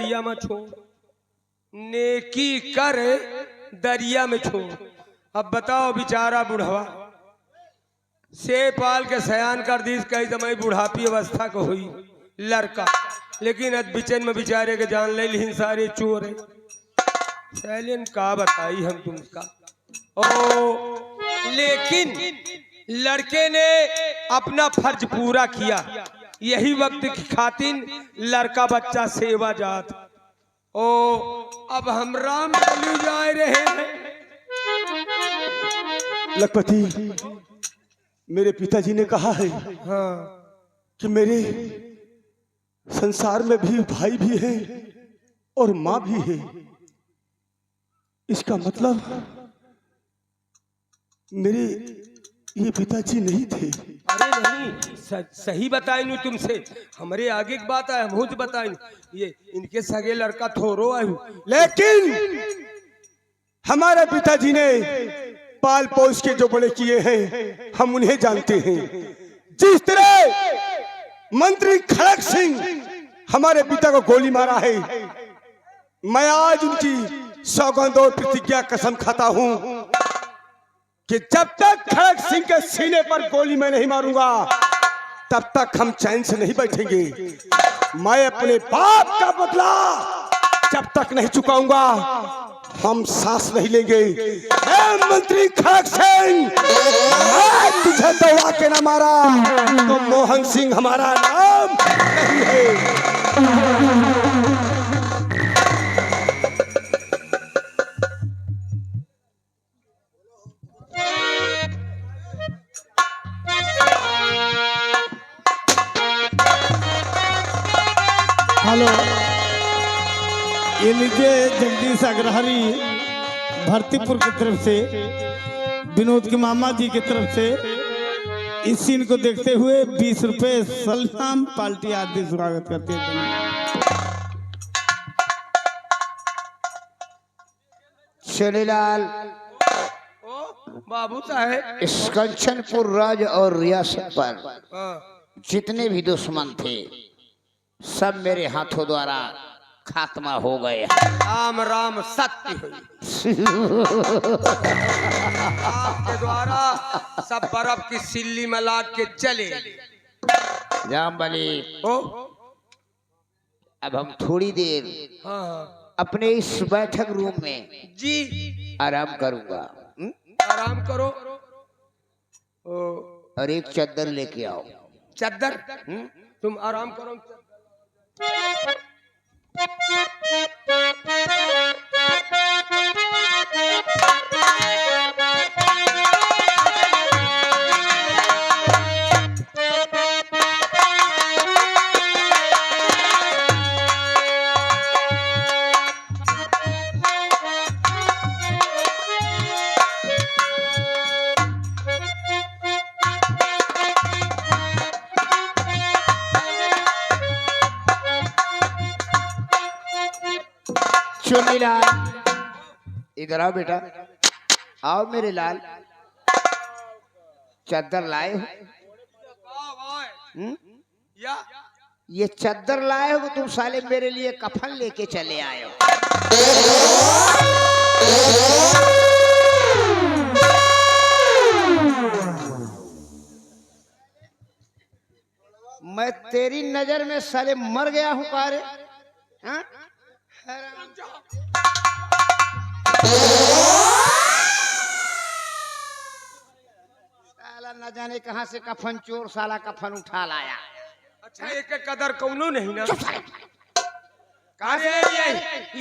दरिया में छोड़, नेकी कर दरिया में छोड़। अब बताओ बेचारा बुढ़वा से पाल के सयान कर दी, कई समय बुढ़ापी अवस्था को हुई लड़का, लेकिन अब बिचन में बेचारे के जान ले ली सारे चोर है। सैलियन का बताई हम तुमका। ओ लेकिन लड़के ने अपना फर्ज पूरा किया, यही वक्त की खातिर लड़का बच्चा सेवा जात। ओ अब हम राम चलू जा रहे हैं। लखपति, मेरे पिताजी ने कहा है हाँ कि मेरे संसार में भी भाई भी है और माँ भी है। इसका मतलब मेरे ये पिताजी नहीं थे। अरे नहीं, सही बताई तुमसे, हमारे आगे की बात है, मुझ बताई ये इनके सगे लड़का थोरो आयु। लेकिन हमारे पिताजी ने पाल पोस के जो बड़े किए हैं हम उन्हें जानते हैं। जिस तरह मंत्री खड़क सिंह हमारे पिता को गोली मारा है, मैं आज उनकी सौगंध और प्रतिज्ञा कसम खाता हूं कि जब तक खड़क सिंह के सीने पर गोली मैं नहीं मारूंगा तब तक हम चैन से नहीं बैठेंगे। मैं अपने बाप का बदला जब तक नहीं चुकाऊंगा हम सांस नहीं लेंगे। मंत्री खड़क सिंह, मैं तुझे दौड़ा के न मारा तो मोहन सिंह हमारा नाम नहीं है। हेलो, ये लीजिए जगदीश अग्रहरी भरतीपुर की तरफ से, विनोद के मामा जी की तरफ से इस सीन को देखते हुए 20 रुपए सलाम पार्टी आदि स्वागत करते हैं। शनिलाल बाबू साहेब, इस कंचनपुर राज और रियासत पर हाँ। जितने भी दुश्मन थे सब मेरे हाथों द्वारा खात्मा हो गए। राम राम सत्य हुई। आपके द्वारा सब बर्फ की सिल्ली में लाद के चले। जामबली, ओ अब हम थोड़ी देर हाँ अपने इस बैठक रूम में जी आराम करूंगा। आराम करो। ओ और एक चद्दर लेके आओ। चद्दर तुम आराम करो। चुनीलाल, इधर आओ बेटा, आओ मेरे लाल। चद्दर लाए हो? ये चद्दर लाए हो, तुम साले मेरे लिए कफन लेके चले आए हो। मैं तेरी नजर में साले मर गया हूं कारे? हाँ? साला न जाने कहां से कफन चोर साला कफन उठा लाया। अच्छा एक कदर कौनो नहीं ना। अरे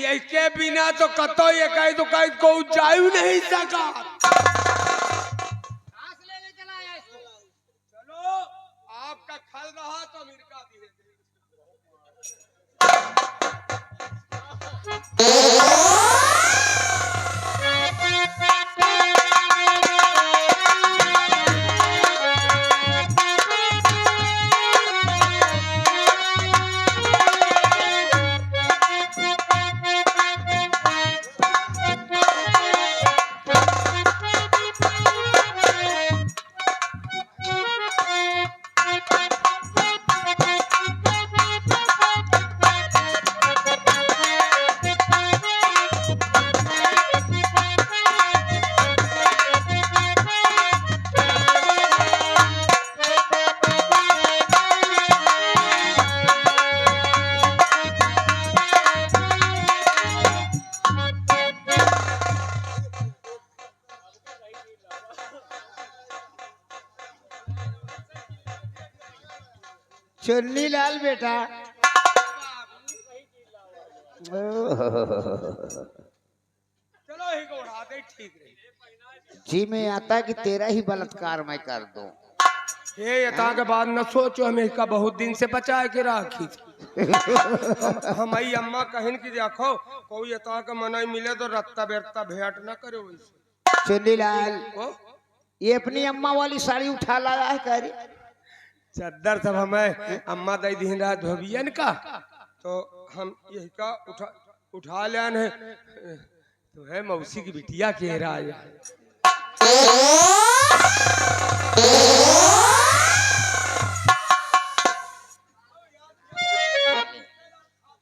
ये के बिना तो कतो ये कह तो कहीं को जायु नहीं सका। चलो आपका खल रहा तो मिर्का धीरे चुन्नी लाल बेटा। चलो ही को उड़ा दे, ठीक रही। जी मैं आता कि तेरा ही बलात्कार मैं कर दूं। ये यथा के बाद न सोचो, हमें इसका बहुत दिन से बचा के राखी थी। हमारी अम्मा कहन की देखो कोई यथा का मनाई मिले तो रत्ता बेरता भेंट न करे वैसे। चुन्नी लाल ओ ये अपनी अम्मा वाली साड़ी उठा लाया है करे। चद्दर सब हमें अम्मा दई दिन रात धोबियन का, तो हम यही का उठा लेन है। तो है मौसी की बिटिया के राज।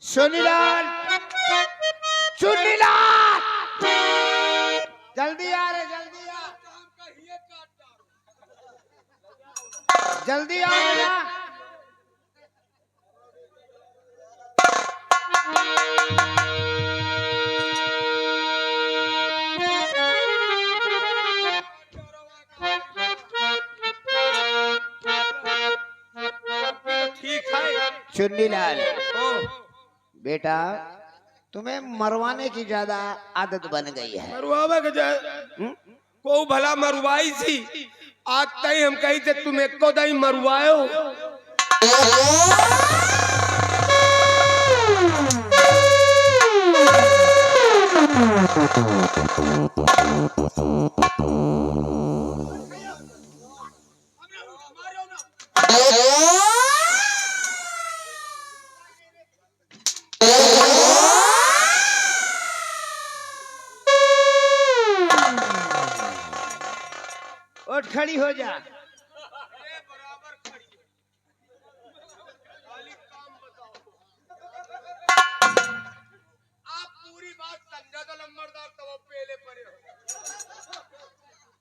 चुन्नीलाल, चुन्नीलाल जल्दी आ रे, जल्दी आ, जल्दी आ रे। ठीक है चुन्नीलाल ओ बेटा तुम्हें मरवाने की ज्यादा आदत बन गई है। मरुआवा के जाए को भला मरुआई थी। आज तई हम कही थे तुम एक को दई मरुआयो। उठ खड़ी हो जा।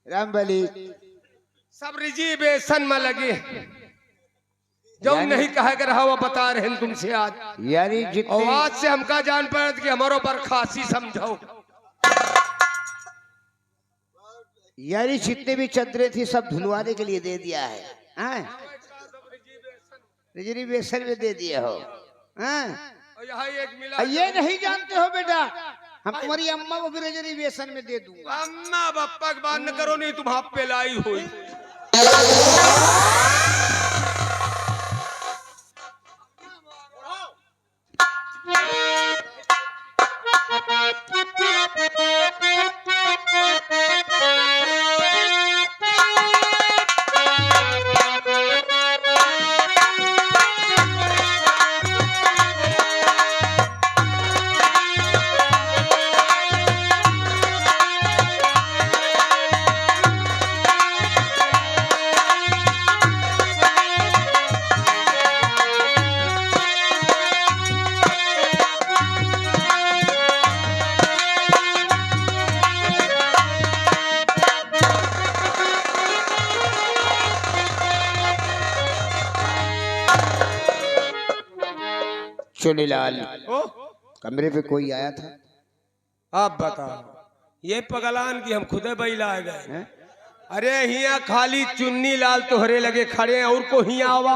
रामबली सब रिजर्वेशन में लगे जो नहीं कहा कर रहा वो बता रहे हैं तुमसे आज। यानी और जितनी आज से हमका जान पड़ा कि हमारो बरखासी समझो। यानी जितने भी चदरे थी सब धुलवाने के लिए दे दिया है, हैं? रिजर्वेशन में दे दिए हो, हैं? और यहाँ एक मिला ये नहीं जानते हो बेटा हम तुम्हारी अम्मा को भी रिजर्वेशन में दे दूंगा। अम्मा बप्पा की बात न करो, नहीं तुम हाथ पे लाई हुई। चुन्नीलाल ओ कमरे पे कोई आया था? आप बताओ, ये पगलान की हम खुदे बैला गए। हैं? अरे हिया खाली चुन्नी लाल तोहरे लगे खड़े हैं और को हिया आवा,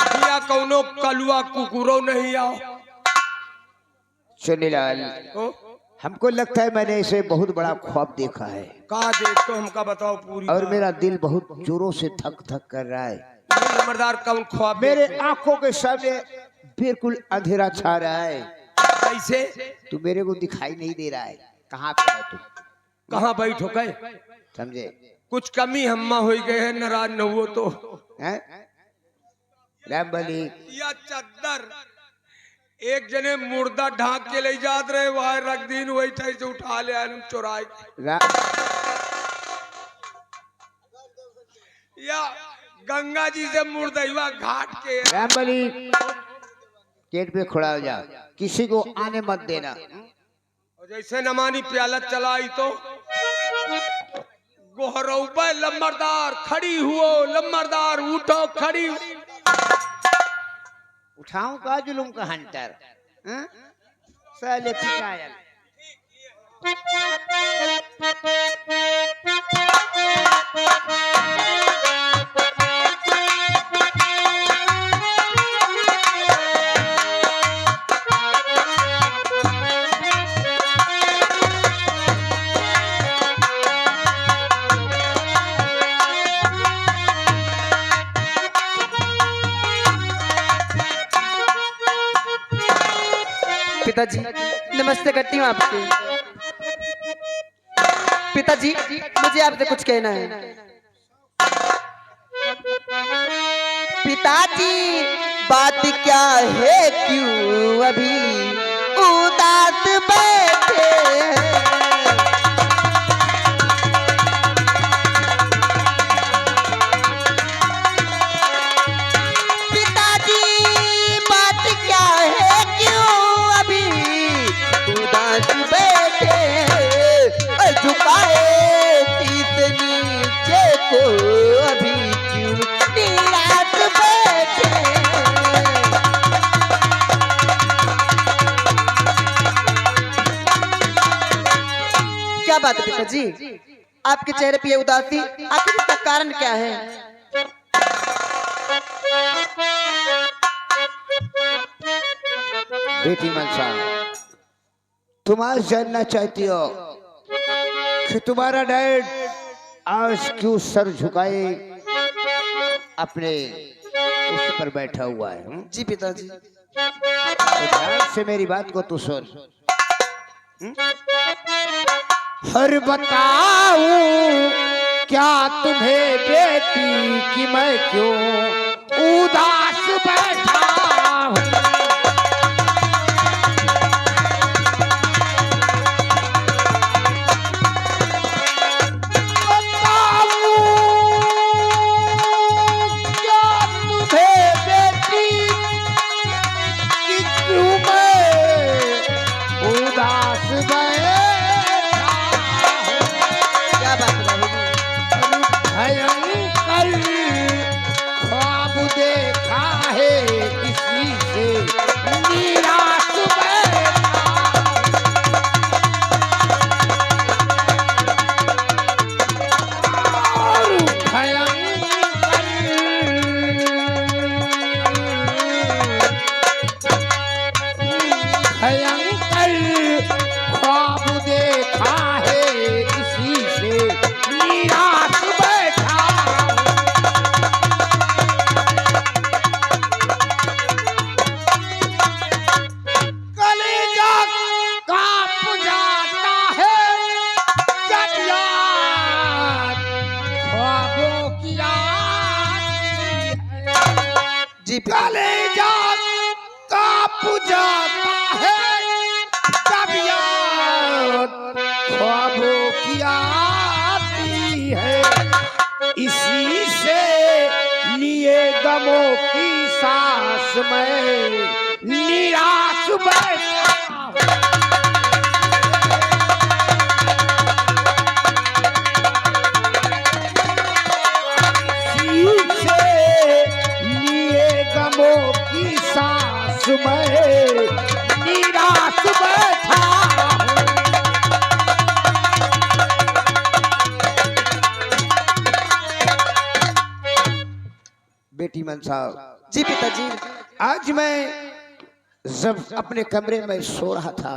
हिया कौनो कलुआ कुकुरो नहीं आओ। चुन्नीलाल ओ हमको लगता है मैंने इसे बहुत बड़ा ख्वाब देखा है का देख तो हमका बताओ पूरी और बात। मेरा दिल बहुत जोरों से धक धक कर रहा है। ये नंबरदार कौन ख्वाब मेरे देखे? आंखों के सामने बिल्कुल अंधेरा छा रहा है। कैसे? तू मेरे को दिखाई नहीं दे रहा है। कहाँ पे है तू? कहाँ बैठो गए? समझे? कुछ कमी हम्मा हो गए है, नाराज न हुओ तो। हैं? रामबली या चद्दर एक जने मुर्दा ढांक के ले जात रहे, वहां रख दिन वही ठाई से उठा ले आए हम चुराए। रा... या गंगा जी से मुर्दैवा घाट के रामबली गेट पे खड़ा हो जा, किसी को आने मत देना। और जैसे नमानी प्याला चलाई तो गोहरौबा लम्बरदार खड़ी हुओ, लम्बरदार उठो खड़ी। उठाऊं का जुलूम का हंटर, हैं? साले पिटायल। पिताजी नमस्ते करती हूँ आपसे। पिताजी मुझे आपसे कुछ कहना है। पिताजी बात क्या है, क्यों अभी उदास बैठे हैं? पिताजी बात क्या है, क्यों अभी उदास बैठे हैं? झुकाए शीश नीचे को अभी क्यों निराश बैठे हैं? क्या बात है पिताजी, आपके चेहरे पे ये उदासी, आखिर इसका कारण क्या है? बेटी मनसा, तुम आज जानना चाहती हो कि तुम्हारा डैड आज क्यों सर झुकाए अपने उस पर बैठा हुआ है? जी पिताजी। तो ध्यान से मेरी बात को तू सुन। हर बताऊं क्या तुम्हें बेटी कि मैं क्यों उदास बैठा हूं? कलेजा कांप जाता है जब याद ख्वाबों की आती है, इसी से लिए गमों की सांस में निराश बैठा हूं। मैं निराश बैठा हूं। बेटी मनसा। जी पिताजी। आज मैं जब अपने कमरे में सो रहा था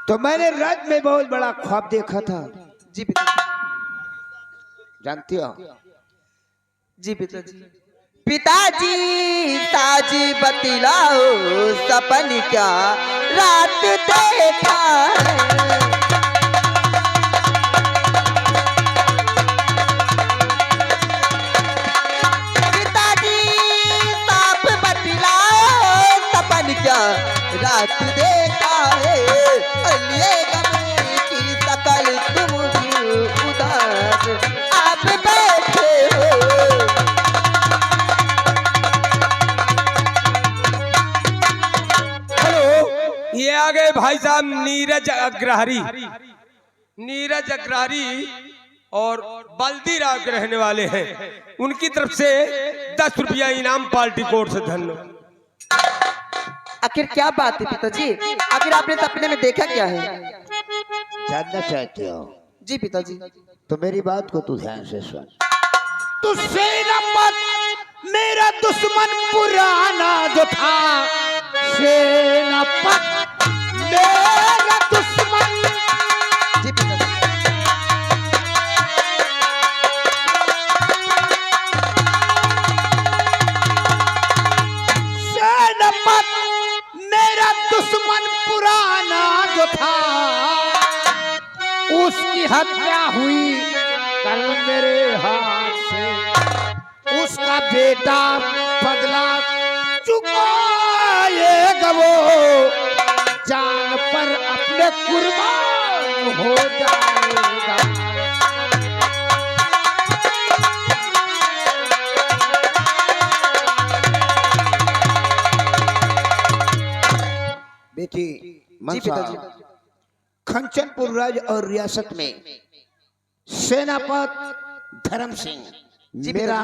तो मैंने रात में बहुत बड़ा ख्वाब देखा था। जी पिताजी। जानती हो? जी पिताजी। पिताजी ताज बतलाओ सपन क्या रात देखा है। पिताजी साफ बतलाओ सपन क्या रात देखा है। लिए गम की सकल तुम भी उदास आप बैठे हो। ये आ गए भाई साहब नीरज अग्रहरी। नीरज अग्रहरी और बल्दी राव के रहने वाले हैं। उनकी तरफ से 10 रुपया इनाम पार्टी कोर्ट से धन्यवाद। आखिर क्या बात है पिताजी, आखिर आपने सपने में देखा क्या है? जानना चाहते हो? जी पिताजी। तो मेरी बात को तू ध्यान से सुन। तुझसे नपत मेरा दुश्मन पुराना जो था, सेनापत मेरा दुश्मन। जी पिताजी। सेनापत मेरा दुश्मन पुराना जो था उसकी हत्या हुई कल मेरे हाथ से। उसका बेटा बदला चुकाएगा वो, जान पर अपने कुर्बान हो जाएगा। बेटी मनसा, खंचनपुर राज्य और रियासत में सेनापति धर्म सिंह मेरा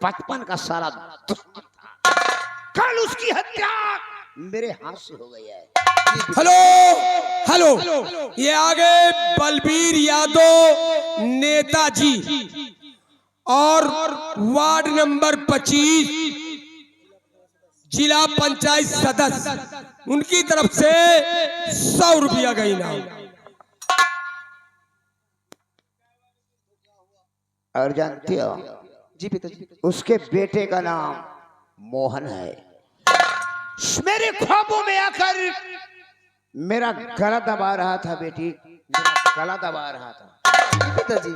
बचपन का सारा दुश्मन था। कल उसकी हत्या मेरे हाथ से हो गई है। हेलो हेलो, ये आगे बलबीर यादव नेताजी और वार्ड नंबर 25 जिला पंचायत सदस्य, उनकी तरफ से 100 रुपया का इनाम। और जानते हो जी पिताजी, उसके बेटे का नाम मोहन है। मेरे ख्वाबों में आकर मेरा गला दबा रहा था बेटी, मेरा गला दबा रहा था। पिताजी,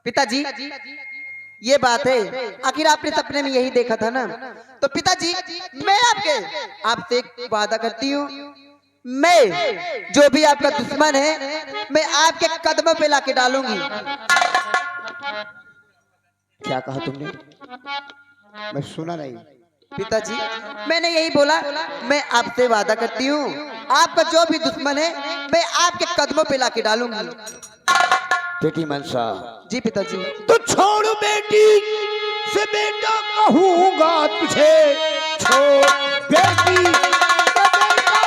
पिताजी ये बात है, आखिर आपने सपने में यही देखा था ना। तो पिताजी मैं आपसे एक वादा करती हूँ, मैं जो भी आपका दुश्मन है मैं आपके कदमों पे लाके डालूंगी। क्या कहा तुमने? मैं सुना नहीं। पिताजी मैंने यही बोला, मैं आपसे वादा करती हूँ आपका जो भी दुश्मन है मैं आपके कदमों पे लाके डालूंगी। बेटी मनसा जी पिताजी। तो छोड़ बेटी से बेटा कहूंगा तुझे, छोड़ बेटी से बेटा।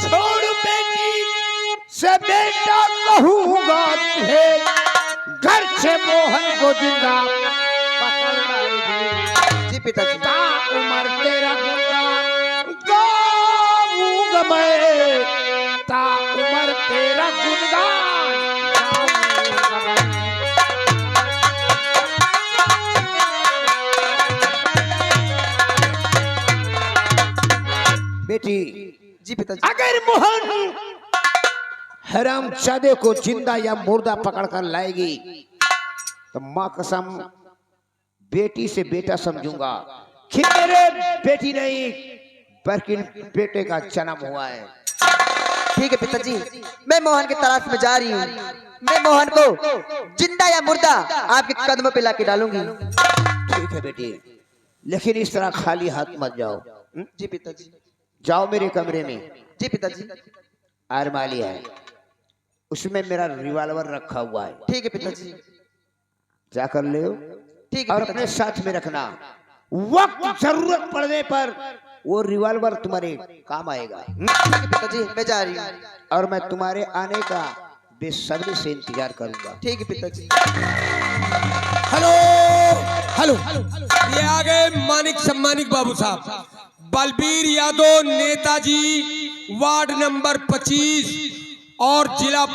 छोड़ बेटी से बेटा कहूंगा तुझे, घर से मोहन को जिंदा पकड़ लाएगी। जी पिताजी। उमर तेरा गुनगान गाऊंगा मैं, ता उमर तेरा गुनगान गाऊंगा मैं। बेटी जी पिताजी। अगर मोहन हरामजादे को जिंदा या मुर्दा पकड़ कर लाएगी तो मां कसम बेटी से बेटा समझूंगा कि मेरे बेटी नहीं बल्कि बेटे का जन्म हुआ है। ठीक है पिताजी, मैं मोहन की तलाश में जा रही हूँ। मैं मोहन को जिंदा या मुर्दा आपके कदमों पे लाके डालूंगी। ठीक है बेटी, लेकिन इस तरह खाली हाथ मत जाओ। जी पिताजी। जाओ मेरे कमरे में, जी पिताजी। आरमाली है, उसमें मेरा रिवॉल्वर रखा हुआ है। ठीक है पिताजी। जाकर ले ठीक है और पिताजी। अपने साथ में रखना, वक्त जरूरत पड़ने पर वो रिवॉल्वर तुम्हारे काम आएगा। ठीक है पिताजी, मैं जा रही हूँ। और मैं तुम्हारे आने का बेसब्री से इंतजार करूंगा। ठीक है पिताजी। हेलो हेलो, ये आ गए मानिक सम्मानिक बाबू साहब बलबीर यादव नेताजी वार्ड नंबर 25 और जिला